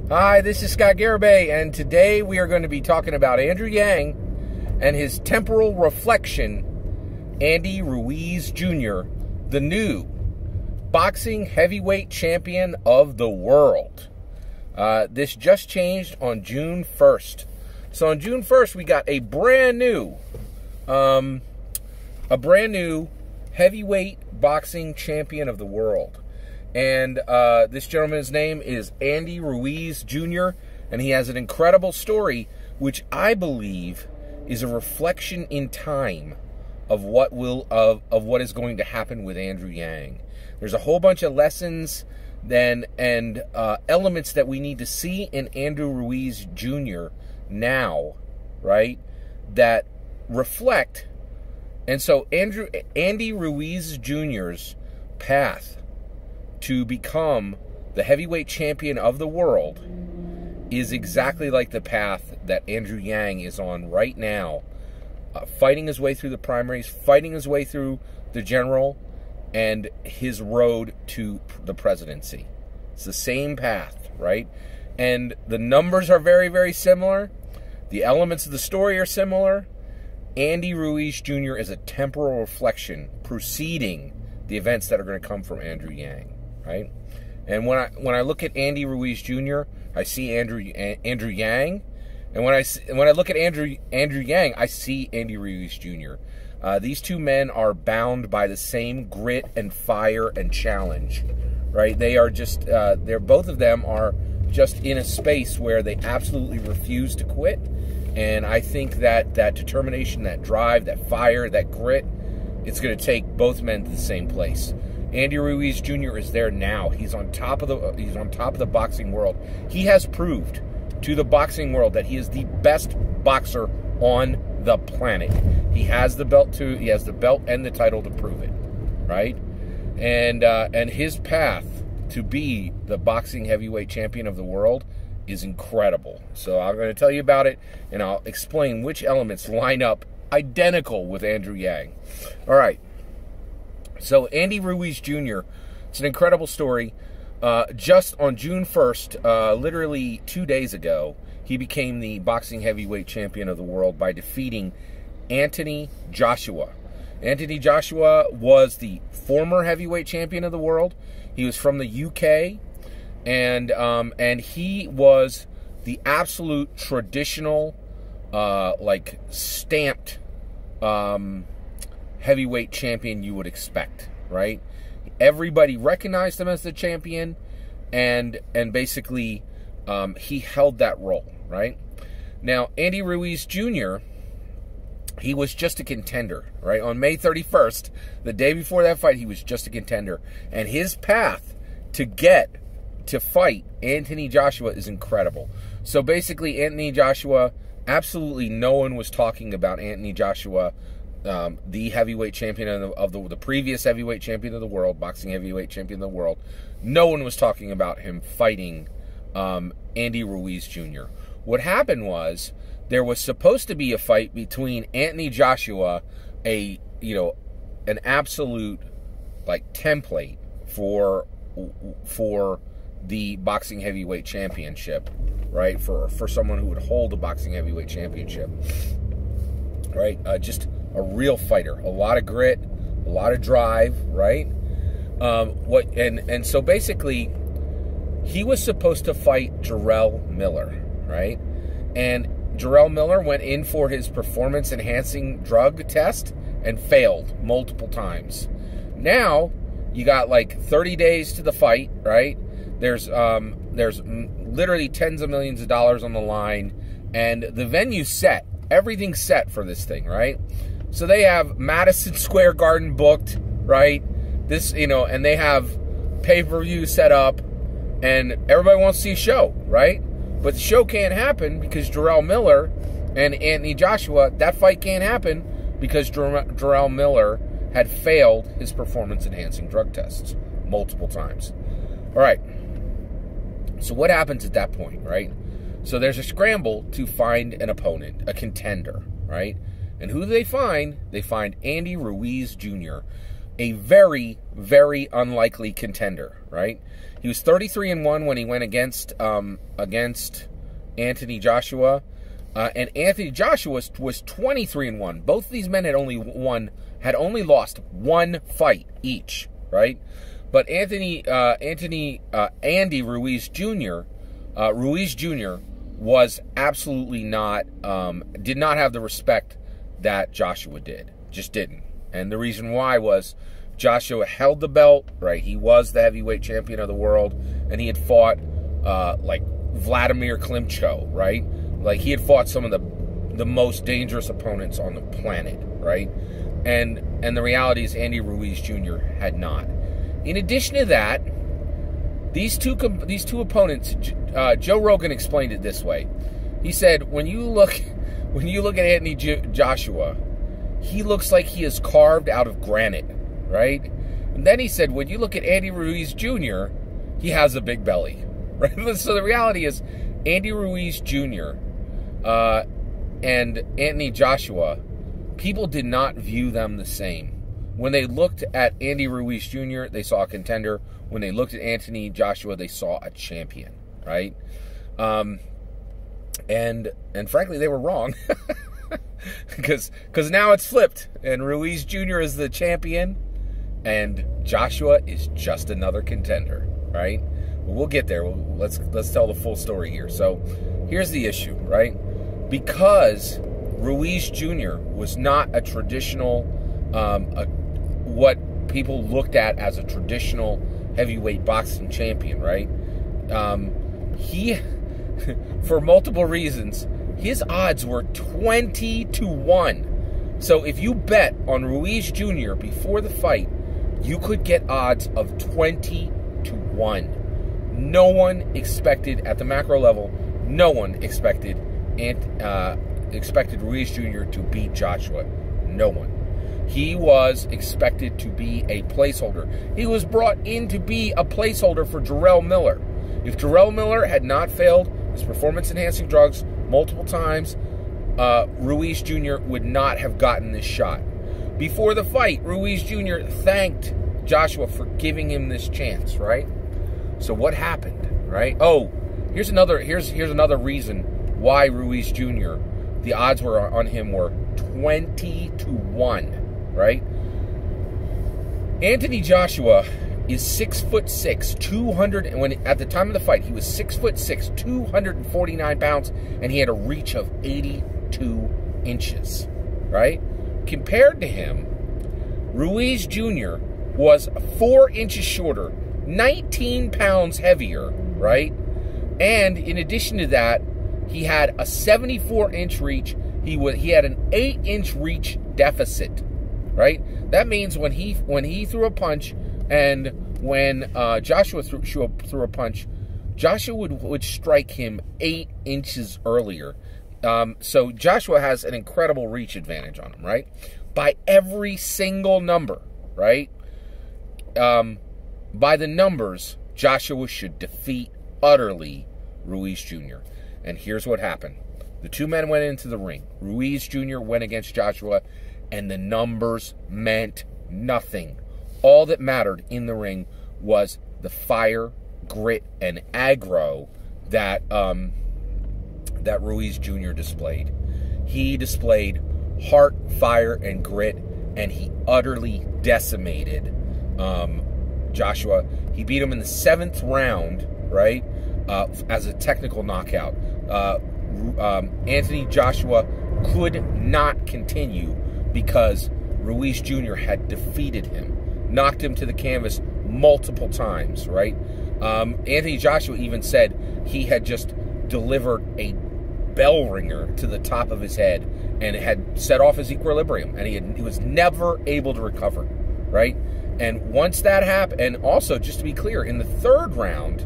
Hi, this is Scott Garibay, and today we are going to be talking about Andrew Yang and his temporal reflection, Andy Ruiz Jr., the new boxing heavyweight champion of the world. This just changed on June 1st. So on June 1st, we got a brand new heavyweight boxing champion of the world. And this gentleman's name is Andy Ruiz Jr., and he has an incredible story, which I believe is a reflection in time of what is going to happen with Andrew Yang. There's a whole bunch of lessons and elements that we need to see in Andrew Ruiz Jr. now, right? That reflect. And so Andy Ruiz Jr.'s path to become the heavyweight champion of the world is exactly like the path that Andrew Yang is on right now, fighting his way through the primaries, fighting his way through the general, and his road to the presidency. It's the same path, right? And the numbers are very, very similar. The elements of the story are similar. Andy Ruiz Jr. is a temporal reflection preceding the events that are going to come from Andrew Yang. Right, and when I look at Andy Ruiz Jr., I see Andrew Yang, and when I look at Andrew Yang, I see Andy Ruiz Jr. These two men are bound by the same grit and fire and challenge, right? They are just both of them are just in a space where they absolutely refuse to quit, and I think that determination, that drive, that fire, that grit, it's going to take both men to the same place. Andy Ruiz Jr. is there now. He's on top of the boxing world. He has proved to the boxing world that he is the best boxer on the planet. He has the belt too. He has the belt and the title to prove it, right? And his path to be the boxing heavyweight champion of the world is incredible. So I'm going to tell you about it, and I'll explain which elements line up identical with Andrew Yang. All right. So Andy Ruiz Jr., it's an incredible story. Just on June 1st, literally 2 days ago, he became the boxing heavyweight champion of the world by defeating Anthony Joshua. Anthony Joshua was the former heavyweight champion of the world. He was from the UK, and he was the absolute traditional, stamped heavyweight champion you would expect, right? Everybody recognized him as the champion, and basically he held that role, right? Now, Andy Ruiz Jr., he was just a contender, right? On May 31st, the day before that fight, he was just a contender. And his path to fight Anthony Joshua is incredible. So basically, Anthony Joshua, absolutely no one was talking about Anthony Joshua, the heavyweight champion of the previous heavyweight champion of the world, boxing heavyweight champion of the world. No one was talking about him fighting Andy Ruiz Jr. What happened was there was supposed to be a fight between Anthony Joshua, an absolute template for the boxing heavyweight championship, right? For someone who would hold the boxing heavyweight championship, right? Just a real fighter, a lot of grit, a lot of drive, right? So basically, he was supposed to fight Jarrell Miller, right? And Jarrell Miller went in for his performance-enhancing drug test and failed multiple times. Now you got 30 days to the fight, right? There's literally tens of millions of dollars on the line, and the venue's set. Everything's set for this thing, right? So they have Madison Square Garden booked, right? And they have pay-per-view set up, and everybody wants to see a show, right? But the show can't happen because Jarrell Miller and Anthony Joshua, that fight can't happen because Jarrell Miller had failed his performance-enhancing drug tests multiple times. All right. So what happens at that point, right? So there's a scramble to find an opponent, a contender, right? And who do they find? They find Andy Ruiz Jr. a very, very unlikely contender, right? He was 33-1 when he went against Anthony Joshua, and Anthony Joshua was 23-1. Both of these men had only lost one fight each, right? But Andy Ruiz Jr. Was absolutely not, did not have the respect that Joshua did. Just didn't. And the reason why was Joshua held the belt, right? He was the heavyweight champion of the world, and he had fought like Vladimir Klitschko, right? Like, he had fought some of the most dangerous opponents on the planet, right? And the reality is Andy Ruiz Jr. had not. In addition to that, these two opponents, Joe Rogan explained it this way. He said, when you look at Anthony Joshua, he looks like he is carved out of granite, right? And then he said, when you look at Andy Ruiz Jr., he has a big belly, right? So the reality is, Andy Ruiz Jr. And Anthony Joshua, people did not view them the same. When they looked at Andy Ruiz Jr., they saw a contender. When they looked at Anthony Joshua, they saw a champion, right? And frankly, they were wrong. Because now it's flipped, and Ruiz Jr. is the champion, and Joshua is just another contender, right? Well, we'll get there. Let's tell the full story here. So here's the issue, right? Because Ruiz Jr. was not a traditional, what people looked at as a traditional heavyweight boxing champion, right? He, for multiple reasons, his odds were 20-1. So if you bet on Ruiz Jr. before the fight, you could get odds of 20-1. No one expected, at the macro level, no one expected Ruiz Jr. to beat Joshua. No one. He was expected to be a placeholder. He was brought in to be a placeholder for Jarrell Miller. If Jarrell Miller had not failed his performance-enhancing drugs multiple times, Ruiz Jr. would not have gotten this shot. Before the fight, Ruiz Jr. thanked Joshua for giving him this chance, right? So what happened, right? Oh, here's another reason why Ruiz Jr., the odds were on him were 20-1, right? Anthony Joshua is 6'6", 200, and when at the time of the fight, he was 6'6", 249 pounds, and he had a reach of 82 inches, right? Compared to him, Ruiz Jr. was 4 inches shorter, 19 pounds heavier, right? And in addition to that, he had a 74-inch reach. He had an 8-inch reach deficit, right? That means when he threw a punch and when Joshua threw a punch, Joshua would strike him 8 inches earlier. So Joshua has an incredible reach advantage on him, right? By every single number, right? By the numbers, Joshua should defeat utterly Ruiz Jr. And here's what happened. The two men went into the ring. Ruiz Jr. went against Joshua, and the numbers meant nothing. All that mattered in the ring was the fire, grit, and aggro that that Ruiz Jr. displayed. He displayed heart, fire, and grit, and he utterly decimated Joshua. He beat him in the 7th round, right, as a technical knockout. Anthony Joshua could not continue because Ruiz Jr. had defeated him, knocked him to the canvas multiple times, right? Anthony Joshua even said he had just delivered a bell ringer to the top of his head and it had set off his equilibrium, and he was never able to recover, right? And once that happened, and also, just to be clear, in the 3rd round,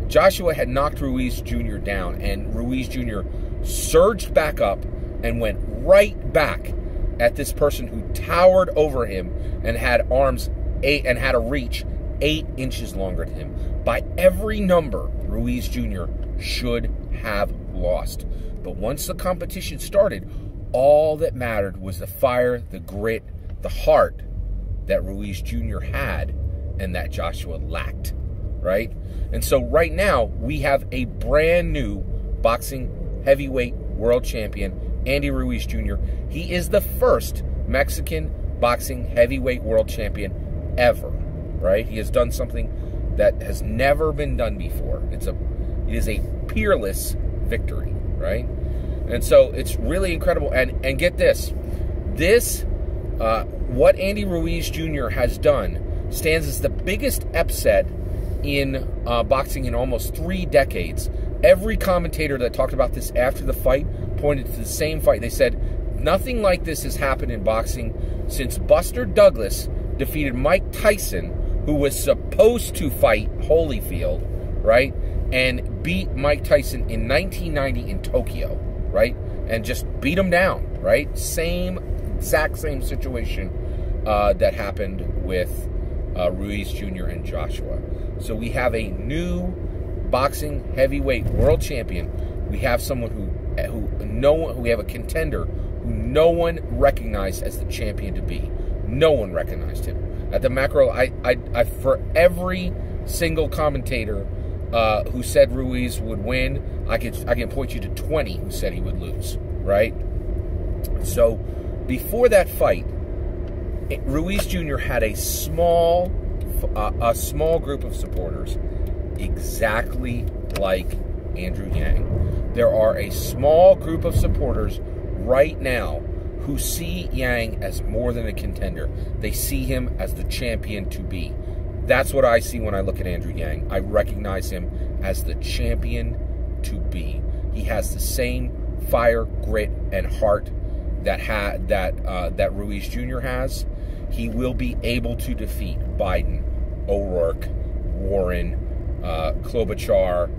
Joshua had knocked Ruiz Jr. down, and Ruiz Jr. surged back up and went right back at this person who towered over him and had had a reach 8 inches longer than him. By every number, Ruiz Jr. should have lost. But once the competition started, all that mattered was the fire, the grit, the heart, that Ruiz Jr. had and that Joshua lacked, right? And so right now, we have a brand new boxing heavyweight world champion, Andy Ruiz Jr. He is the first Mexican boxing heavyweight world champion ever, right? He has done something that has never been done before. It is a peerless victory, right? And so it's really incredible. And get this, what Andy Ruiz Jr. has done stands as the biggest upset in boxing in almost 3 decades. Every commentator that talked about this after the fight pointed to the same fight. They said, nothing like this has happened in boxing since Buster Douglas defeated Mike Tyson, who was supposed to fight Holyfield, right? And beat Mike Tyson in 1990 in Tokyo, right? And just beat him down, right? Exact same situation that happened with Ruiz Jr. and Joshua. So we have a new boxing heavyweight world champion. We have someone we have a contender who no one recognized as the champion to be. No one recognized him. At the macro, I for every single commentator who said Ruiz would win, I can point you to 20 who said he would lose, right? So before that fight, Ruiz Jr. had a small group of supporters, exactly like Andrew Yang. There are a small group of supporters right now who see Yang as more than a contender. They see him as the champion to be. That's what I see when I look at Andrew Yang. I recognize him as the champion to be. He has the same fire, grit, and heart that Ruiz Jr. has. He will be able to defeat Biden, O'Rourke, Warren, Klobuchar,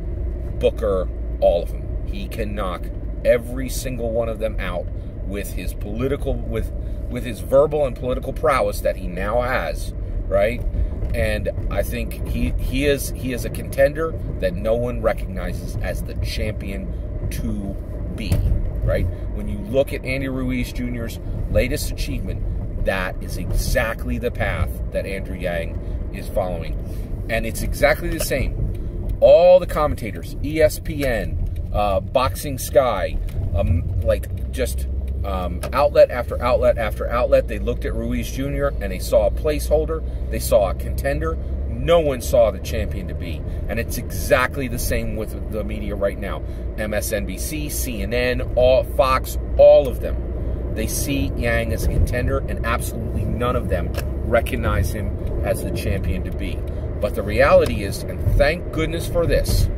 Booker, all of them. He can knock every single one of them out with his with his verbal and political prowess that he now has, right? And I think he is a contender that no one recognizes as the champion to be, right? When you look at Andy Ruiz Jr.'s latest achievement, that is exactly the path that Andrew Yang is following. And it's exactly the same. All the commentators, ESPN, Boxing Sky, outlet after outlet after outlet, they looked at Ruiz Jr. and they saw a placeholder, they saw a contender. No one saw the champion to be. And it's exactly the same with the media right now. MSNBC, CNN, Fox, all of them. They see Yang as a contender, and absolutely none of them recognize him as the champion to be. But the reality is, and thank goodness for this,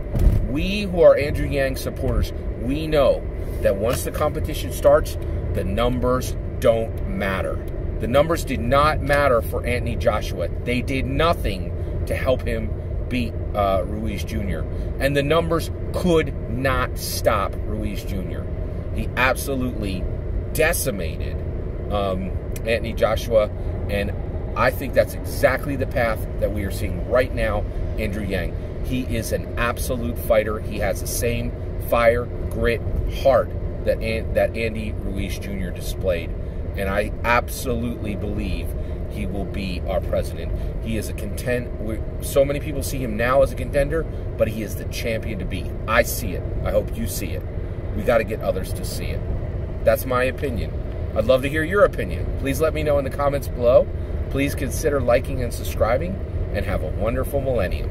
we who are Andrew Yang supporters, we know that once the competition starts, the numbers don't matter. The numbers did not matter for Anthony Joshua. They did nothing to help him beat Ruiz Jr. And the numbers could not stop Ruiz Jr. He absolutely decimated Anthony Joshua, and I think that's exactly the path that we are seeing right now. Andrew Yang, he is an absolute fighter. He has the same fire, grit, heart that Andy Ruiz Jr. displayed, and I absolutely believe he will be our president. He is a contender. So many people see him now as a contender, but he is the champion to be. I see it. I hope you see it. We got to get others to see it. That's my opinion. I'd love to hear your opinion. Please let me know in the comments below. Please consider liking and subscribing, and have a wonderful millennium.